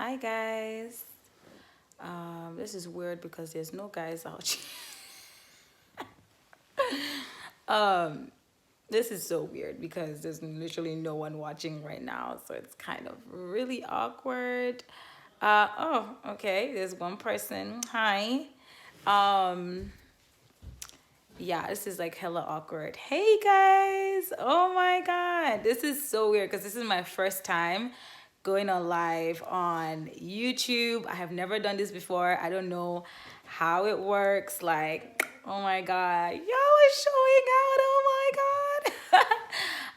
Hi guys. This is weird because there's no guys out here. This is so weird because there's literally no one watching right now, so it's kind of really awkward. Okay. There's one person. Hi. Um, yeah, this is like hella awkward. Hey guys. Oh my god. This is so weird because this is my first time going on live on YouTube. I have never done this before. I don't know how it works. Like, oh my god. Y'all are showing out. Oh my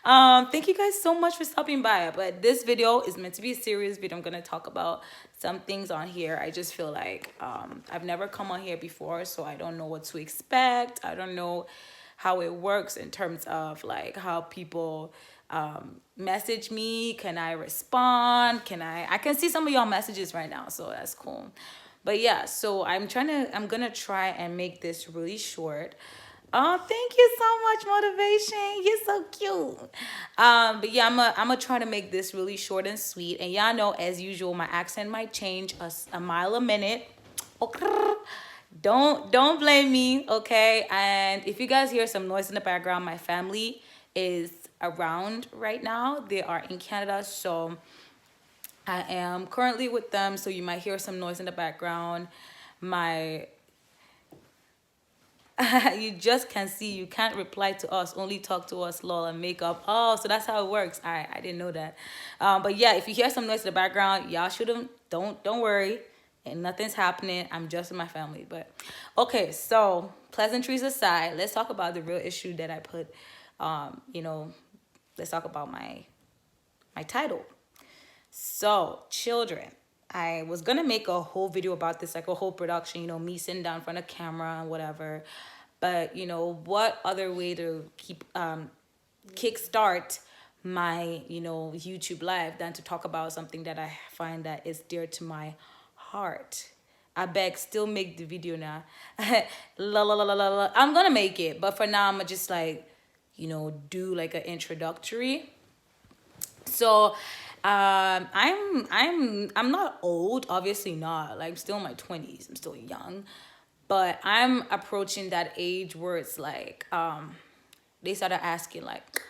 god. Thank you guys so much for stopping by. But this video is meant to be a serious video. I'm gonna talk about some things on here. I just feel like I've never come on here before, so I don't know what to expect. I don't know how it works in terms of like how people message me. Can I respond? I can see some of y'all messages right now, so that's cool. But yeah, so I'm gonna try and make this really short. Oh, thank you so much, motivation. You're so cute. But yeah, I'm gonna try to make this really short and sweet. And y'all know, as usual, my accent might change a mile a minute. Okay. Don't blame me, okay? And if you guys hear some noise in the background, my family is around right now. They are in Canada, so I am currently with them. So you might hear some noise in the background. My you just can see, you can't reply to us, only talk to us, lol, and make up. Oh, so that's how it works. I didn't know that. But yeah, if you hear some noise in the background, y'all shouldn't, don't worry, and nothing's happening. I'm just with my family. But okay, so pleasantries aside, let's talk about the real issue that I put. You know, let's talk about my title. So, children. I was gonna make a whole video about this, like a whole production, me sitting down in front of camera and whatever. But what other way to keep kickstart my YouTube live than to talk about something that I find that is dear to my heart. I beg, still make the video now. La la la la la la. I'm gonna make it, but for now I'm gonna just like, do like an introductory. So I'm not old, obviously not. Like I'm still in my 20s. I'm still young. But I'm approaching that age where it's like they started asking like,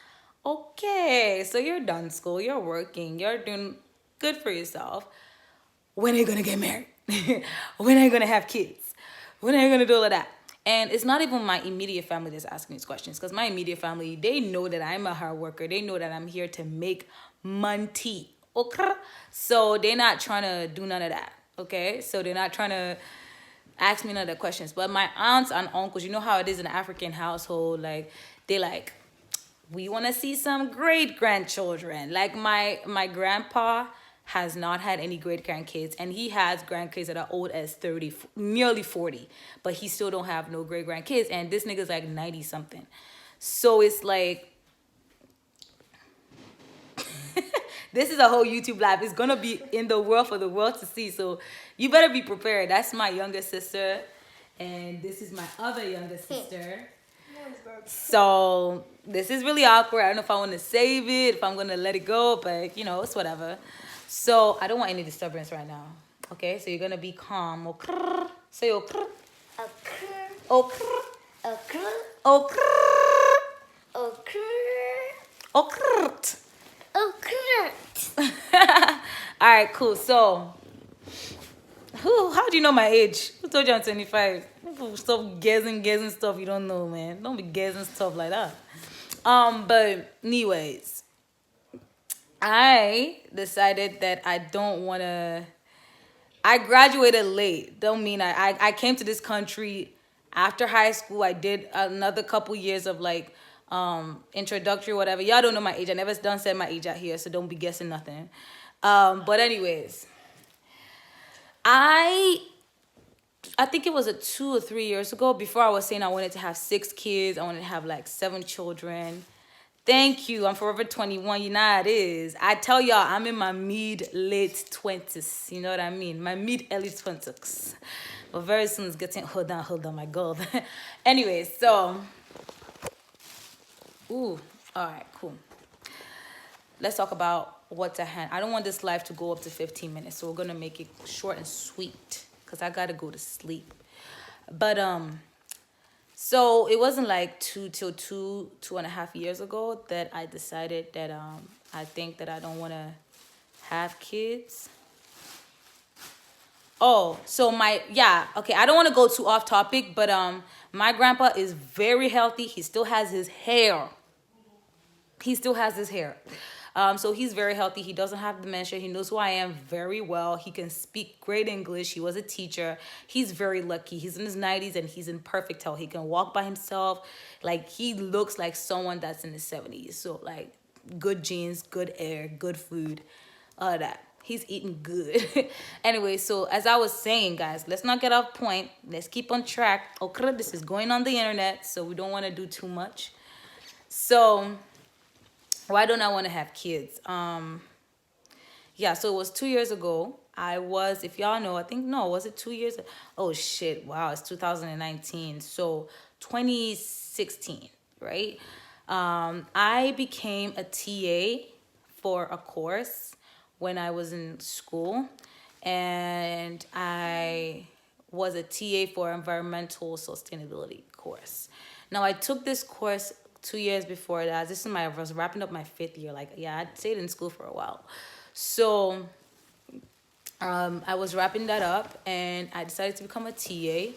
okay, so you're done school, you're working, you're doing good for yourself. When are you gonna get married? When are you gonna have kids? When are you gonna do all of that? And it's not even my immediate family that's asking these questions, because my immediate family, they know that I'm a hard worker. They know that I'm here to make money. Okay? So they're not trying to do none of that. Okay? So they're not trying to ask me none of the questions. But my aunts and uncles, you know how it is in an African household, like they like, we want to see some great grandchildren. Like my grandpa has not had any great grandkids, and he has grandkids that are old as 30, nearly 40, but he still don't have no great grandkids, and this nigga's like 90 something. So it's like this is a whole YouTube live. It's gonna be in the world for the world to see, so you better be prepared. That's my younger sister, and this is my other younger sister. So this is really awkward. I don't know if I want to save it, if I'm going to let it go, but it's whatever. So I don't want any disturbance right now. Okay, so you're going to be calm. Okay. Say okay. Okay. Okay. Okay. Okay. Okay. Okay. Okay. All right, cool. So how do you know my age? Who told you I'm 25? Stop guessing stuff you don't know, man. Don't be guessing stuff like that. But anyways, I decided that I don't want to. I graduated late. Don't mean I came to this country after high school. I did another couple years of like introductory, whatever. Y'all don't know my age. I never done said my age out here, so don't be guessing nothing. But anyways, I think it was 2 or 3 years ago, before I was saying I wanted to have 6 kids. I wanted to have like 7 children. Thank you. I'm forever 21. You know how it is. I tell y'all, I'm in my mid-late 20s. You know what I mean? My mid-early 20s. But very soon it's getting, hold on, my God. Anyways, so, ooh, all right, cool. let's talk about what's at hand. I don't want this live to go up to 15 minutes, so we're gonna make it short and sweet because I gotta go to sleep. But so it wasn't like two and a half years ago that I decided that I think that I don't want to have kids. Oh, so my yeah, okay, I don't want to go too off topic, but my grandpa is very healthy. He still has his hair. He still has his hair. So he's very healthy. He doesn't have dementia. He knows who I am very well. He can speak great English. He was a teacher. He's very lucky. He's in his 90s and he's in perfect health. He can walk by himself. Like he looks like someone that's in his 70s. So like good genes, good air, good food, all of that. He's eating good. Anyway, so as I was saying, guys, let's not get off point. Let's keep on track. Okay, this is going on the internet, so we don't want to do too much. So why don't I want to have kids? Yeah, so it was 2 years ago. I was, if y'all know, I think, no, was it 2 years? Oh shit, wow, it's 2019. So 2016, right? I became a TA for a course when I was in school, and I was a TA for environmental sustainability course. Now I took this course 2 years before that. This is my, I was wrapping up my fifth year. Like, yeah, I stayed in school for a while. So I was wrapping that up and I decided to become a TA.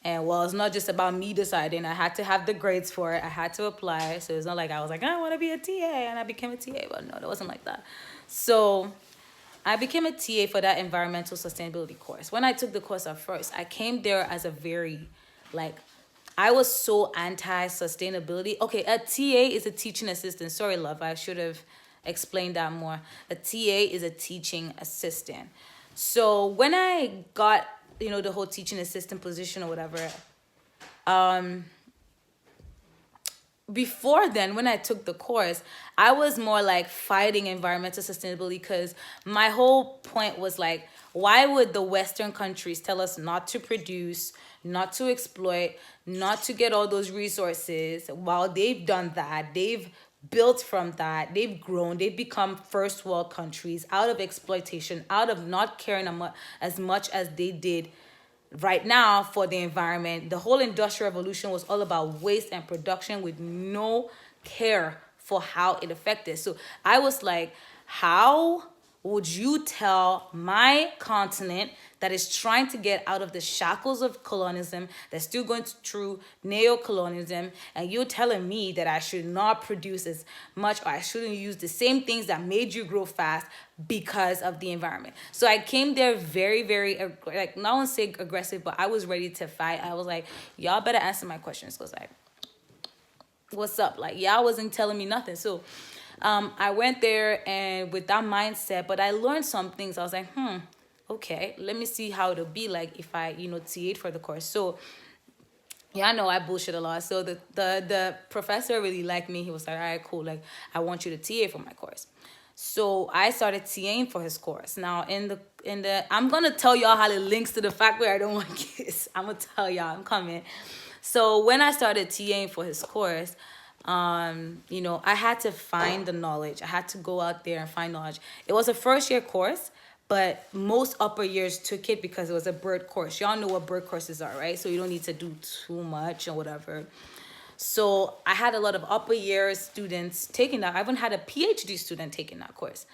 And well, it's not just about me deciding. I had to have the grades for it. I had to apply. So it's not like I was like, I want to be a TA and I became a TA. But no, that wasn't like that. So I became a TA for that environmental sustainability course. When I took the course at first, I came there as a very, like, I was so anti-sustainability. Okay, a TA is a teaching assistant. Sorry, love, I should have explained that more. A TA is a teaching assistant. So when I got, the whole teaching assistant position or whatever, before then, when I took the course, I was more like fighting environmental sustainability because my whole point was like, why would the Western countries tell us not to produce, not to exploit, not to get all those resources while they've done that? They've built from that, they've grown, they've become first world countries out of exploitation, out of not caring as much as they did right now for the environment. The whole industrial revolution was all about waste and production with no care for how it affected. So I was like, how would you tell my continent that is trying to get out of the shackles of colonialism, that's still going through neo-colonialism, and you're telling me that I should not produce as much or I shouldn't use the same things that made you grow fast because of the environment? So I came there very, very, like, not want to say aggressive, but I was ready to fight. I was like, y'all better answer my questions because, like, what's up? Like, y'all wasn't telling me nothing. So I went there and with that mindset, but I learned some things. I was like, okay, let me see how it'll be like if I, TA'd for the course. So yeah, I know I bullshit a lot. So the professor really liked me. He was like, all right, cool. Like, I want you to TA for my course. So I started TAing for his course. Now I'm gonna tell y'all how it links to the fact where I don't want kids. I'm gonna tell y'all, I'm coming. So when I started TAing for his course, I had to find the knowledge. I had to go out there and find knowledge. It was a first year course, but most upper years took it because it was a bird course. Y'all know what bird courses are, right? So you don't need to do too much or whatever. So I had a lot of upper year students taking that. I even had a PhD student taking that course.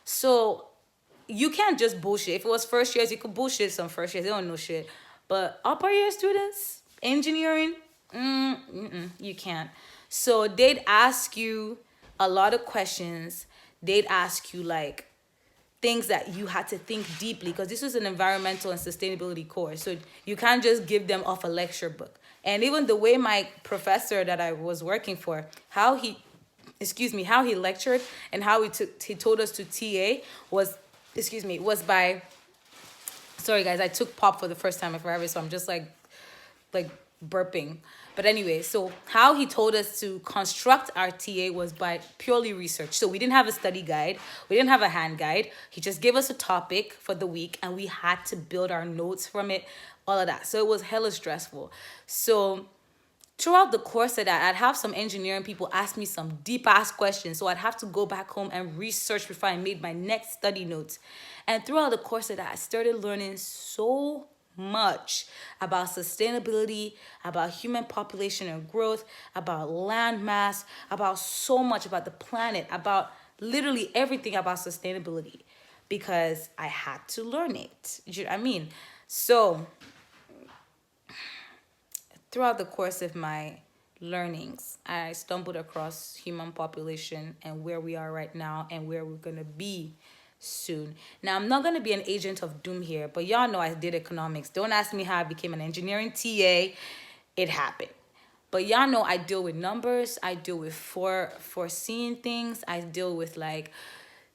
So you can't just bullshit. If it was first years, you could bullshit some first years. They don't know shit. But upper year students, engineering, you can't. So they'd ask you a lot of questions. They'd ask you like things that you had to think deeply because this was an environmental and sustainability course. So you can't just give them off a lecture book. And even the way my professor that I was working for, how he lectured and how he told us to TA was by, sorry guys, I took pop for the first time forever, so I'm just like burping. But anyway, so how he told us to construct our TA was by purely research. So we didn't have a study guide. We didn't have a hand guide. He just gave us a topic for the week and we had to build our notes from it, all of that. So it was hella stressful. So throughout the course of that, I'd have some engineering people ask me some deep ass questions. So I'd have to go back home and research before I made my next study notes. And throughout the course of that, I started learning so much about sustainability, about human population and growth, about land mass, about so much about the planet, about literally everything about sustainability because I had to learn it. Do you know what I mean? So throughout the course of my learnings, I stumbled across human population and where we are right now and where we're going to be soon. Now, I'm not going to be an agent of doom here, but y'all know I did economics. Don't ask me how I became an engineering TA. It happened. But y'all know I deal with numbers. I deal with foreseeing things. I deal with like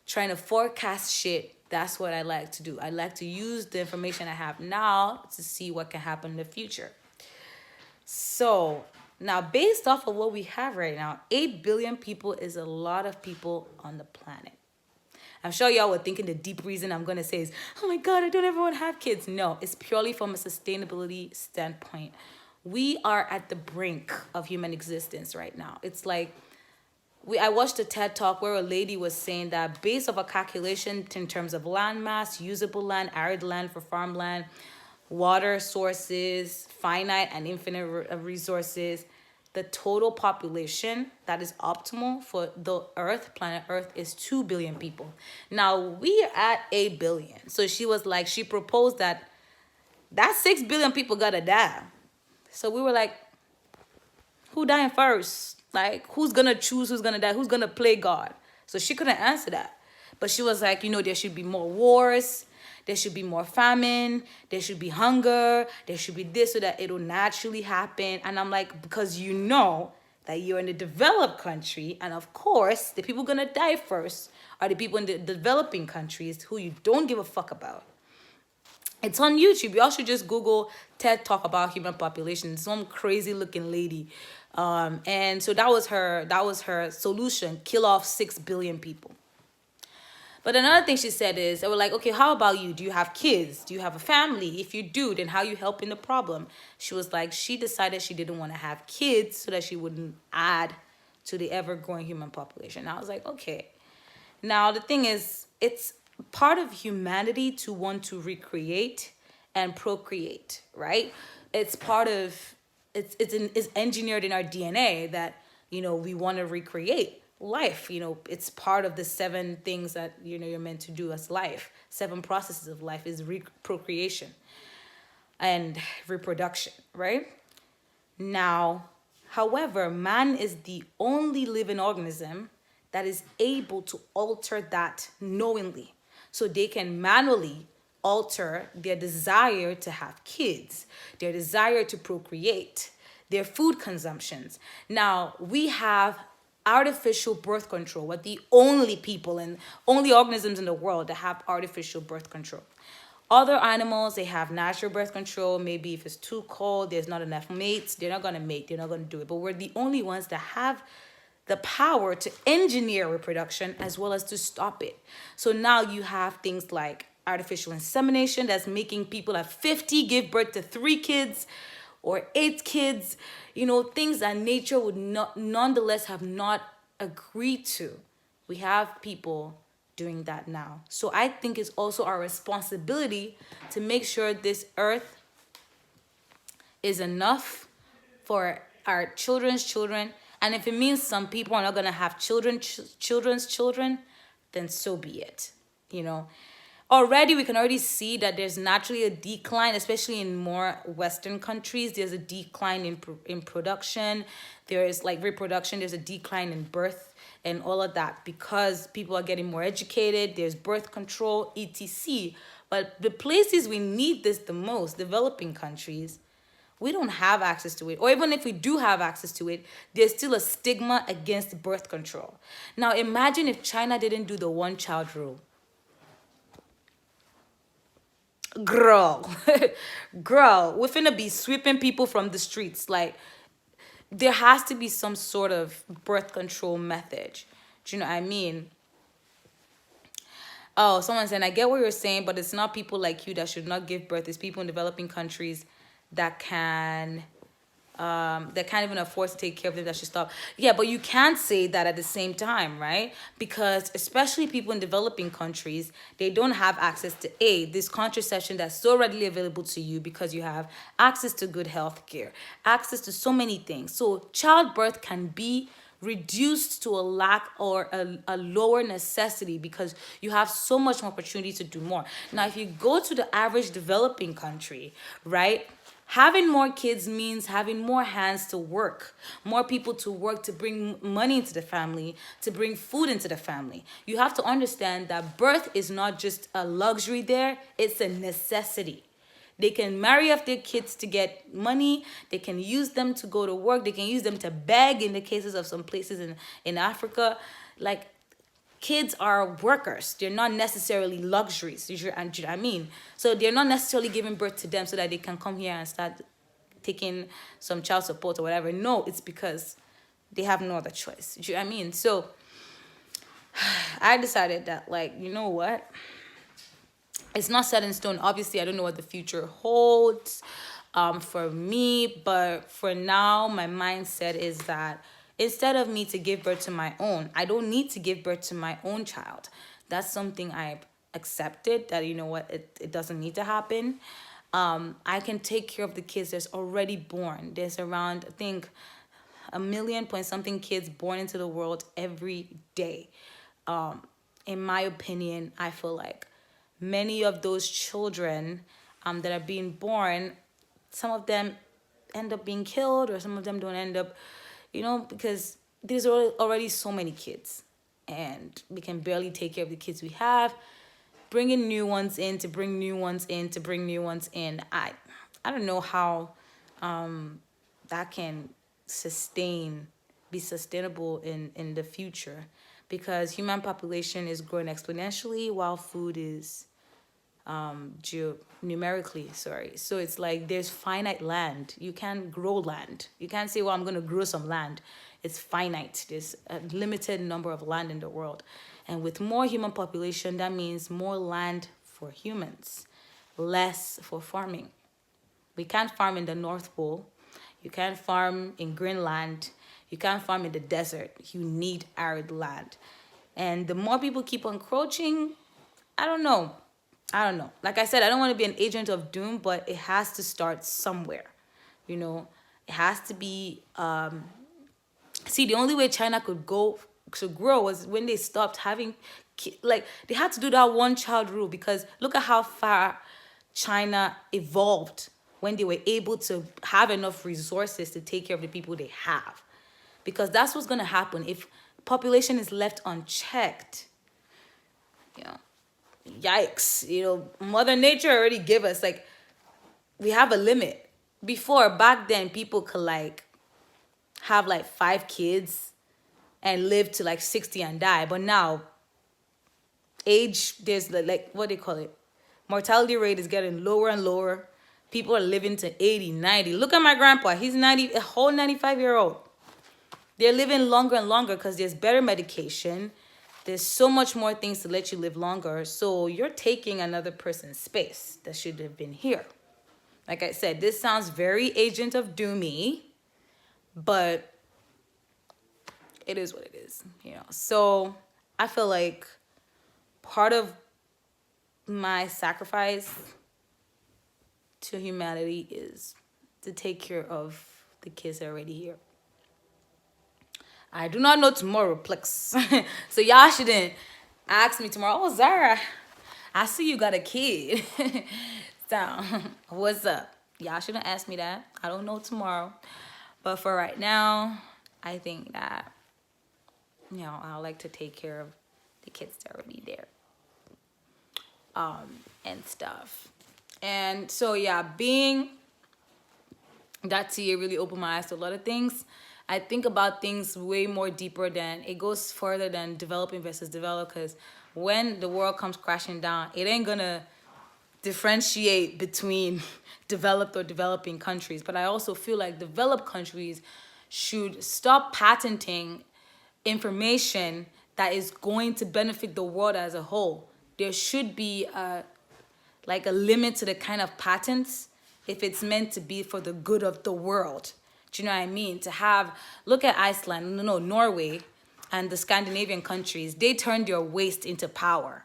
trying to forecast shit. That's what I like to do. I like to use the information I have now to see what can happen in the future. So now, based off of what we have right now, 8 billion people is a lot of people on the planet. I'm sure y'all were thinking the deep reason I'm going to say is, oh my God, I don't ever want to have kids. No, it's purely from a sustainability standpoint. We are at the brink of human existence right now. It's like, I watched a TED talk where a lady was saying that based off a calculation in terms of land mass, usable land, arid land for farmland, water sources, finite and infinite resources, the total population that is optimal for the Earth, planet Earth, is 2 billion people. Now we are at 8 billion. So she was like, she proposed that 6 billion people gotta die. So we were like, who dying first? Like, who's gonna choose who's gonna die? Who's gonna play God? So she couldn't answer that. But she was like, there should be more wars. There should be more famine. There should be hunger. There should be this so that it'll naturally happen. And I'm like, because you know that you're in a developed country. And of course, the people gonna die first are the people in the developing countries who you don't give a fuck about. It's on YouTube. Y'all should just Google TED Talk about human population. Some crazy looking lady. And so that was her solution. Kill off 6 billion people. But another thing she said is, they were like, okay, how about you? Do you have kids? Do you have a family? If you do, then how you helping the problem? She was like, she decided she didn't want to have kids so that she wouldn't add to the ever-growing human population. And I was like, okay. Now, the thing is, it's part of humanity to want to recreate and procreate, right? It's part of, it's engineered in our DNA that, we want to recreate life. It's part of the 7 things that, you're meant to do as life. 7 processes of life is procreation and reproduction, right? Now, however, man is the only living organism that is able to alter that knowingly. So they can manually alter their desire to have kids, their desire to procreate, their food consumptions. Now, we have artificial birth control. We're the only people and only organisms in the world that have artificial birth control. Other animals, they have natural birth control. Maybe if it's too cold, there's not enough mates, they're not going to mate, they're not going to do it. But we're the only ones that have the power to engineer reproduction as well as to stop it. So now you have things like artificial insemination that's making people at 50 give birth to 3 kids or 8 kids, things that nature would not nonetheless have not agreed to. We have people doing that now. So I think it's also our responsibility to make sure this earth is enough for our children's children. And if it means some people are not going to have children's children, then so be it. Already we can already see that there's naturally a decline, especially in more Western countries. There's a decline in production. There is like reproduction. There's a decline in birth and all of that because people are getting more educated. There's birth control, etc. But the places we need this the most, developing countries, we don't have access to it. Or even if we do have access to it, there's still a stigma against birth control. Now imagine if China didn't do the 1-child rule. Girl, we're finna be sweeping people from the streets. Like, there has to be some sort of birth control method. Do you know what I mean? Oh, someone said, I get what you're saying, but it's not people like you that should not give birth. It's people in developing countries that can They can't even afford to take care of them, that should stop. Yeah, but you can't say that at the same time, right? Because especially people in developing countries, they don't have access to this contraception that's so readily available to you, because you have access to good health care, access to so many things. So childbirth can be reduced to a lack or a lower necessity, because you have so much more opportunity to do more. Now, if you go to the average developing country, right? Having more kids means having more hands to work, more people to work, to bring money into the family, to bring food into the family. You have to understand that birth is not just a luxury there, it's a necessity. They can marry off their kids to get money. They can use them to go to work. They can use them to beg in the cases of some places in Africa. Like, kids are workers. They're not necessarily luxuries. You know what I mean? So they're not necessarily giving birth to them so that they can come here and start taking some child support or whatever. No, it's because they have no other choice. You know what I mean? So I decided that, like, you know what? It's not set in stone. Obviously, I don't know what the future holds for me, but for now, my mindset is that instead of me to give birth to my own, I don't need to give birth to my own child. That's something I've accepted, that, you know what, it doesn't need to happen. I can take care of the kids that's already born. There's around, I think, a million point something kids born into the world every day. In my opinion, I feel like many of those children that are being born, some of them end up being killed, or some of them don't end up, because there's already so many kids, and we can barely take care of the kids we have. Bringing new ones in to bring new ones in to bring new ones in. I don't know how that can be sustainable in the future, because human population is growing exponentially while food is numerically, sorry. So it's like there's finite land. You can't grow land. You can't say, well, I'm going to grow some land. It's finite. There's a limited number of land in the world. And with more human population, that means more land for humans, less for farming. We can't farm in the North Pole. You can't farm in Greenland. You can't farm in the desert. You need arid land. And the more people keep encroaching, I don't know. Like I said, I don't want to be an agent of doom, but it has to start somewhere. It has to be. See, the only way China could go to grow was when they stopped having, like, they had to do that one child rule, because look at how far China evolved when they were able to have enough resources to take care of the people they have. Because that's what's going to happen if population is left unchecked. You know, yikes. Mother Nature already gave us, like, we have a limit. Before, back then, people could, like, have, like, 5 kids and live to, like, 60 and die. But now, there's, like, what do you call it? Mortality rate is getting lower and lower. People are living to 80, 90. Look at my grandpa. He's 90, a whole 95-year-old. They're living longer and longer because there's better medication. There's so much more things to let you live longer. So you're taking another person's space that should have been here. Like I said, this sounds very Agent of Doomy, but it is what it is. So I feel like part of my sacrifice to humanity is to take care of the kids that are already here. I do not know tomorrow, please. So y'all shouldn't ask me tomorrow, oh, Zara, I see you got a kid. So, what's up? Y'all shouldn't ask me that. I don't know tomorrow. But for right now, I think that, I like to take care of the kids that are already there. And stuff. And so, yeah, being that TA really opened my eyes to a lot of things. I think about things way more deeper than, it goes further than developing versus develop, because when the world comes crashing down, it ain't gonna differentiate between developed or developing countries. But I also feel like developed countries should stop patenting information that is going to benefit the world as a whole. There should be a limit to the kind of patents if it's meant to be for the good of the world. Do you know what I mean? To have, look at Iceland, no, Norway, and the Scandinavian countries. They turned their waste into power.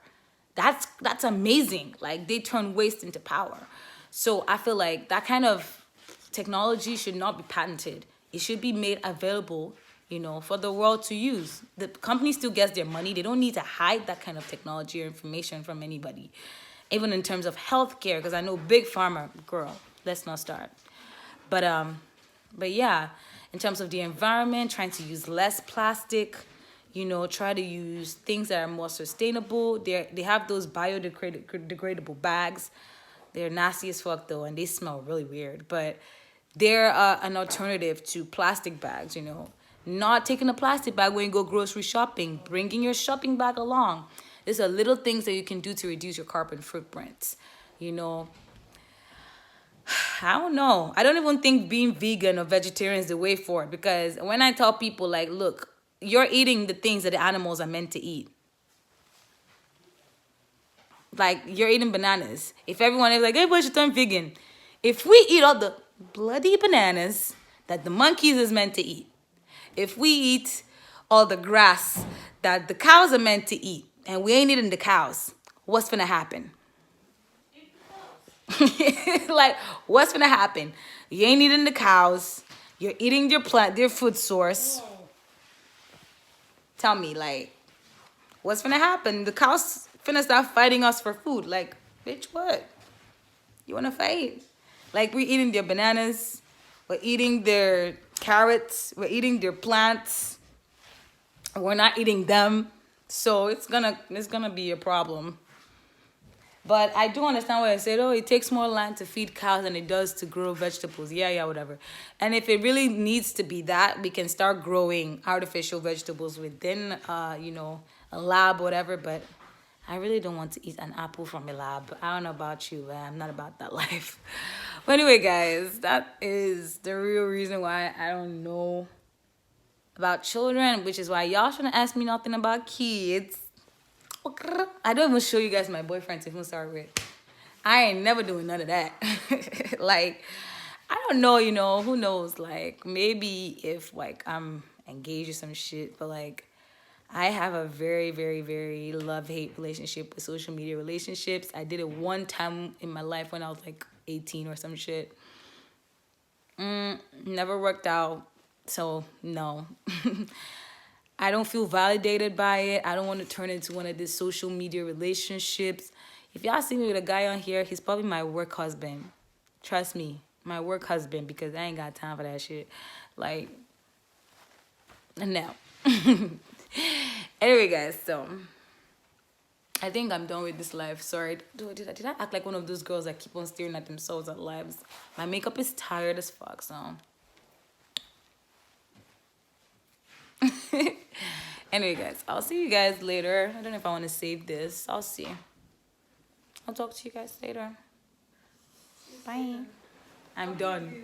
That's amazing. Like they turn waste into power. So I feel like that kind of technology should not be patented. It should be made available, for the world to use. The company still gets their money. They don't need to hide that kind of technology or information from anybody. Even in terms of healthcare, because I know big pharma, girl, let's not start. But yeah, in terms of the environment, trying to use less plastic, try to use things that are more sustainable. They have those biodegradable bags. They're nasty as fuck though, and they smell really weird. But they're an alternative to plastic bags. Not taking a plastic bag when you go grocery shopping, bringing your shopping bag along. These are little things that you can do to reduce your carbon footprints. I don't know. I don't even think being vegan or vegetarian is the way forward, because when I tell people, like, look, you're eating the things that the animals are meant to eat. Like, you're eating bananas. If everyone is like, everybody should turn vegan. If we eat all the bloody bananas that the monkeys is meant to eat, if we eat all the grass that the cows are meant to eat, and we ain't eating the cows, what's gonna happen? Like, what's gonna happen? You ain't eating the cows. You're eating their food source. Tell me, like, what's gonna happen? The cows finna start fighting us for food. Like, bitch, what? You wanna fight? Like, we're eating their bananas. We're eating their carrots. We're eating their plants. We're not eating them. So it's gonna be a problem. But I do understand what I said. Oh, it takes more land to feed cows than it does to grow vegetables. Yeah, whatever. And if it really needs to be that, we can start growing artificial vegetables within, a lab, whatever. But I really don't want to eat an apple from a lab. I don't know about you, but I'm not about that life. But anyway, guys, that is the real reason why I don't know about children, which is why y'all shouldn't ask me nothing about kids. I don't even show you guys my boyfriend to even start with. I ain't never doing none of that. Like, I don't know, who knows? Like, maybe if, like, I'm engaged or some shit, but, like, I have a very, very, very love-hate relationship with social media relationships. I did it one time in my life when I was, like, 18 or some shit. Never worked out, so no. I don't feel validated by it. I don't want to turn into one of these social media relationships. If y'all see me with a guy on here, he's probably my work husband. Trust me, my work husband, because I ain't got time for that shit. Like, no. Anyway, guys, so I think I'm done with this life. Sorry. Did I act like one of those girls that keep on staring at themselves at lives? My makeup is tired as fuck, so. Anyway, guys, I'll see you guys later. I don't know if I want to save this. I'll see. I'll talk to you guys later. Bye. I'm done.